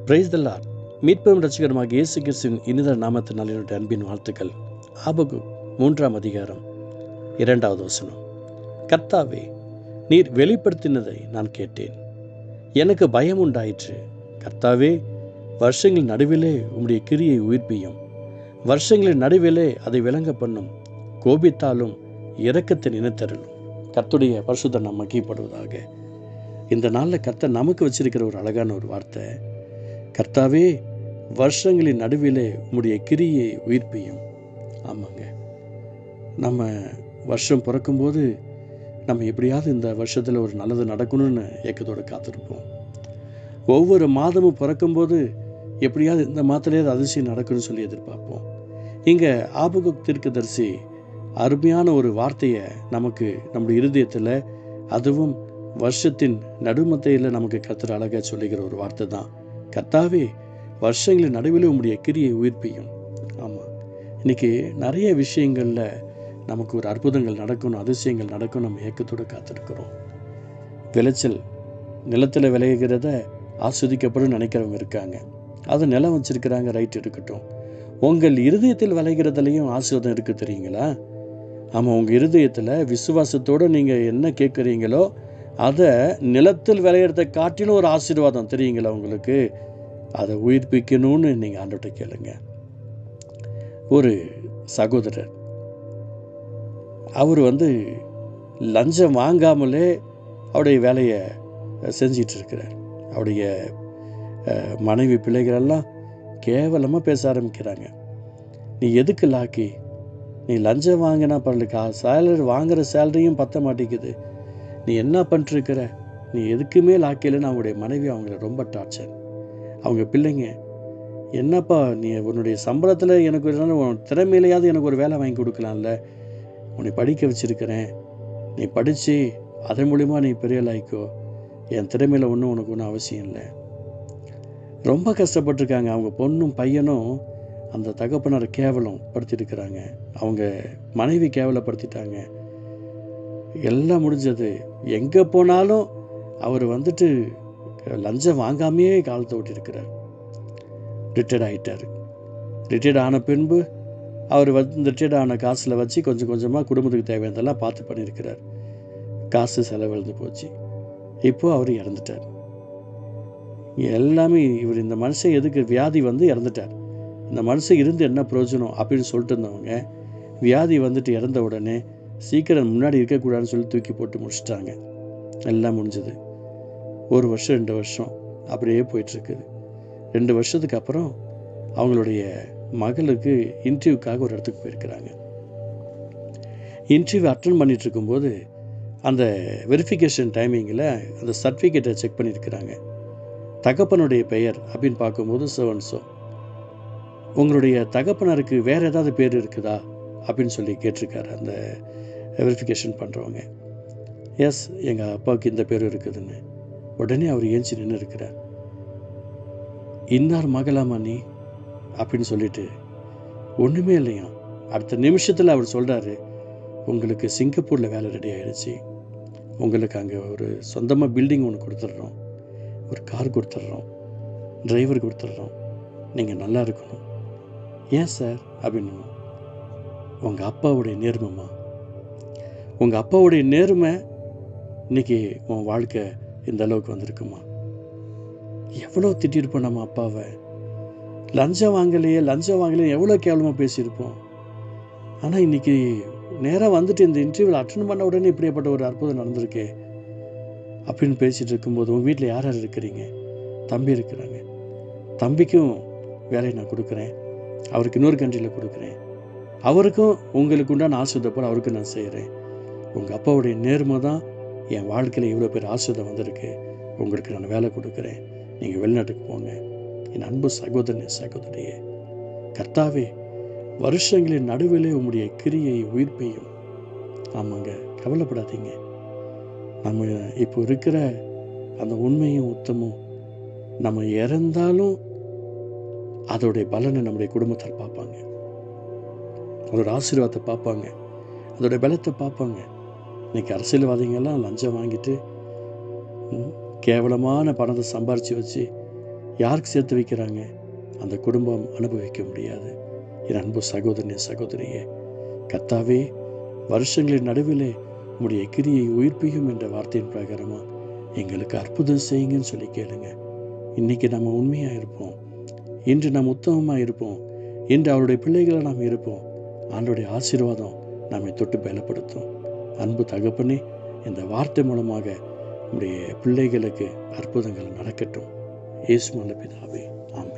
Praise the Lord. மீட்பெரும் இரட்சகருமாகிய இயேசு கிறிஸ்துவின் இனித நாமத்தினால் என்னுடைய அன்பின் வாழ்த்துக்கள். ஆபகு 3ஆம் அதிகாரம் 2வது வசனம். கர்த்தாவே, நீர் வெளிப்படுத்தினதை நான் கேட்டேன், எனக்கு பயம் உண்டாயிற்று. கர்த்தாவே, வருஷங்களின் நடுவிலே உம்முடைய கிரியை உயிர்ப்பியும், வருஷங்களின் நடுவிலே அதை விளங்க பண்ணும். கோபித்தாலும் இரக்கத்தை நினைத்தருளும். கர்த்தருடைய பரிசுத்த நாம் மகிமைப்படுவதாக. இந்த நாளில் கர்த்தர் நமக்கு வச்சிருக்கிற ஒரு அழகான ஒரு வார்த்தை, கர்த்தாவே, வருஷங்களின் நடுவிலே உம்முடைய கிரியை உயிர்ப்பியும். ஆமாங்க, நம்ம வருஷம் பிறக்கும்போது நம்ம எப்படியாவது இந்த வருஷத்தில் ஒரு நல்லது நடக்கணும்னு ஏக்கத்தோடு காத்திருப்போம். ஒவ்வொரு மாதமும் பிறக்கும்போது எப்படியாவது இந்த மாதத்துலேயாவது அதிசயம் நடக்கணும்னு சொல்லி எதிர்பார்ப்போம். இங்கே ஆபகுக் தீர்க்கதரிசி அருமையான ஒரு வார்த்தையை நமக்கு நம்முடைய இருதயத்தில், அதுவும் வருஷத்தின் நடுமத்தையில் நமக்கு கர்த்தர் அழகாக சொல்லுகிற ஒரு வார்த்தை தான், கர்த்தாவே, வருஷங்களின் நடுவில் உம்முடைய கிரியை உயிர்ப்பியும். ஆமாம், இன்றைக்கி நிறைய விஷயங்களில் நமக்கு ஒரு அற்புதங்கள் நடக்கணும், அதிசயங்கள் நடக்கும், நம்ம ஏக்கத்தோடு காத்திருக்கிறோம். விளைச்சல் நிலத்தில் விளைகிறத ஆஸ்வதிக்கப்படும் நினைக்கிறவங்க இருக்காங்க. அது நிலம் வச்சுருக்கிறாங்க, ரைட், இருக்கட்டும். உங்கள் இருதயத்தில் விளைகிறதுலையும் ஆசீர்வாதம் இருக்குது தெரியுங்களா? ஆமாம், உங்கள் இருதயத்தில் விசுவாசத்தோடு நீங்கள் என்ன கேட்குறீங்களோ அதை நிலத்தில் விளையிறதை காட்டிலும் ஒரு ஆசீர்வாதம் தெரியுங்களா உங்களுக்கு? அதை உயிர்ப்பிக்கணும்னு நீங்கள் ஆண்டவர்கிட்ட கேளுங்க. ஒரு சகோதரர், அவர் லஞ்சம் வாங்காமலே அவருடைய வேலையை செஞ்சிட்ருக்கிறார். அவருடைய மனைவி பிள்ளைகளெல்லாம் கேவலமாக பேச ஆரம்பிக்கிறாங்க. நீ எதுக்கு லாக்கி? நீ லஞ்சம் வாங்கினா பரவாயில்ல, சேலரி வாங்குகிற சேலரியும் பற்ற மாட்டேங்குது, நீ என்ன பண்ணிட்டுருக்கிற? நீ எதுக்குமே லாக்கிலன்னு அவங்களுடைய மனைவி அவங்கள ரொம்ப டார்ச்சர். அவங்க பிள்ளைங்க, என்னப்பா நீ உன்னுடைய சம்பளத்தில் எனக்கு உன் திறமையிலையாவது எனக்கு ஒரு வேலை வாங்கி கொடுக்கலாம்ல, உன்னை படிக்க வச்சுருக்கிறேன், நீ படித்து அதன் மூலிமா நீ பெரிய லாய்க்கோ, என் திறமையில் ஒன்றும் உனக்கு ஒன்றும் அவசியம் இல்லை. ரொம்ப கஷ்டப்பட்டுருக்காங்க. அவங்க பொண்ணும் பையனும் அந்த தகப்பனரை கேவலம் படுத்திருக்கிறாங்க, அவங்க மனைவி கேவலப்படுத்திட்டாங்க. எல்லாம் முடிஞ்சது. எங்கே போனாலும் அவர் லஞ்சம் வாங்காமையே காலத்தை ஓட்டியிருக்கிறார். ரிட்டையர்ட் ஆகிட்டார். ரிட்டையர்ட் ஆன பின்பு அவர் ரிட்டையர்ட் ஆன காசில் வச்சு கொஞ்சம் கொஞ்சமாக குடும்பத்துக்கு தேவையானதெல்லாம் பார்த்து பண்ணியிருக்கிறார். காசு செலவழிந்து போச்சு. இப்போது அவர் இறந்துட்டார். எல்லாமே இவர், இந்த மனுஷன் எதுக்கு வியாதி இறந்துட்டார், இந்த மனுஷன் இருந்து என்ன பிரயோஜனம் அப்படின்னு சொல்லிட்டு இருந்தவங்க, வியாதி இறந்த உடனே சீக்கிரம் முன்னாடி இருக்கக்கூடாதுன்னு சொல்லி தூக்கி போட்டு முடிச்சிட்டாங்க. எல்லாம் முடிஞ்சது. 1 வருஷம் 2 வருஷம் அப்படியே போயிட்டுருக்குது. 2 வருஷத்துக்கு அப்புறம் அவங்களுடைய மகளுக்கு இன்டர்வியூக்காக ஒரு இடத்துக்கு போயிருக்கிறாங்க. இன்டர்வியூ அட்டன் பண்ணிட்டு இருக்கும்போது அந்த வெரிஃபிகேஷன் டைமிங்கில் அந்த சர்டிஃபிகேட்டை செக் பண்ணியிருக்கிறாங்க. தகப்பனுடைய பெயர் அப்படின்னு பார்க்கும்போது சோ, உங்களுடைய தகப்பனருக்கு வேறு ஏதாவது பேர் இருக்குதா அப்படின்னு சொல்லி கேட்டிருக்காரு அந்த வெரிஃபிகேஷன் பண்ணுறவங்க. எஸ், எங்கள் அப்பாவுக்கு இந்த பேர் இருக்குதுன்னு. உடனே அவர் ஏஞ்சி நின்று இருக்கிறார். இன்னார் மகளாமா நீ அப்படின்னு சொல்லிட்டு ஒன்றுமே இல்லையா. அடுத்த நிமிஷத்தில் அவர் சொல்கிறாரு, உங்களுக்கு சிங்கப்பூரில் வேலை ரெடி ஆகிடுச்சு, உங்களுக்கு அங்கே ஒரு சொந்தமாக பில்டிங் ஒன்று கொடுத்துட்றோம், ஒரு கார் கொடுத்துட்றோம், டிரைவர் கொடுத்துட்றோம், நீங்கள் நல்லா இருக்கணும். ஏன் சார் அப்படின்னு. உங்கள் அப்பாவுடைய நேர்மைமா, உங்கள் அப்பாவுடைய நேர்மை இன்றைக்கி உன் வாழ்க்கை இந்த அளவுக்கு வந்திருக்குமா. எவ்வளோ திட்டிருப்போம் நம்ம அப்பாவை, லஞ்சம் வாங்கலையே எவ்வளோ கேவலமாக பேசியிருப்போம். ஆனால் இன்றைக்கி நேராக இந்த இன்டர்வியூவில் அட்டன் பண்ண உடனே இப்படியாப்பட்ட ஒரு அற்புதம் நடந்திருக்கே அப்படின்னு பேசிகிட்டு இருக்கும்போது, உங்கள் வீட்டில் யார் யார் இருக்கிறீங்க? தம்பி இருக்கிறாங்க, தம்பிக்கும் வேலையை நான் கொடுக்குறேன், அவருக்கு இன்னொரு கண்ட்ரியில் கொடுக்குறேன், அவருக்கும் உங்களுக்கு உண்டான ஆசிரியத்தை போல் அவருக்கு நான் செய்கிறேன். உங்கள் அப்பாவுடைய நேர்மை தான் என் வாழ்க்கையில் இவ்வளோ பேர் ஆசிரியத்தை வந்திருக்கு, உங்களுக்கு நான் வேலை கொடுக்குறேன், நீங்கள் வெளிநாட்டுக்கு போங்க. என் அன்பு சகோதரியே, கர்த்தாவே, வருஷங்களின் நடுவிலே உம்முடைய கிரியை உயிர்ப்பையும். ஆமாங்க, கவலைப்படாதீங்க. நம்ம இப்போ இருக்கிற அந்த உண்மையும் உத்தமும், நம்ம இறந்தாலும் அதோடைய பலனை நம்முடைய குடும்பத்தால் பார்ப்பாங்க, அதோட ஆசீர்வாதத்தை பார்ப்பாங்க, அதோடைய பலத்தை பார்ப்பாங்க. இன்றைக்கி அரசியல்வாதிகள்லாம் லஞ்சம் வாங்கிட்டு கேவலமான பணத்தை சம்பாரித்து வச்சு யாருக்கு சேர்த்து வைக்கிறாங்க? அந்த குடும்பம் அனுபவிக்க முடியாது. என் அன்பு சகோதரனே, சகோதரியே, கர்த்தாவே, வருஷங்களின் நடுவிலே உம்முடைய கிரியை உயிர்ப்பியும் என்ற வார்த்தையின் பிரகாரமாக எங்களுக்கு அற்புதம் செய்யுங்கன்னு சொல்லி கேளுங்க. இன்றைக்கி நம்ம உண்மையாக இருப்போம், இன்று நாம் உத்தமமாக இருப்போம், இன்று அவருடைய பிள்ளைகளை நாம் இருப்போம். ஆண்டோடைய ஆசீர்வாதம் நம்மை தொட்டு பலப்படுத்தும். அன்பு தகப்பனே, இந்த வார்த்தை மூலமாக உடைய பிள்ளைகளுக்கு அற்புதங்கள் நடக்கட்டும். இயேசு நல்ல பிதாவே, ஆமென்.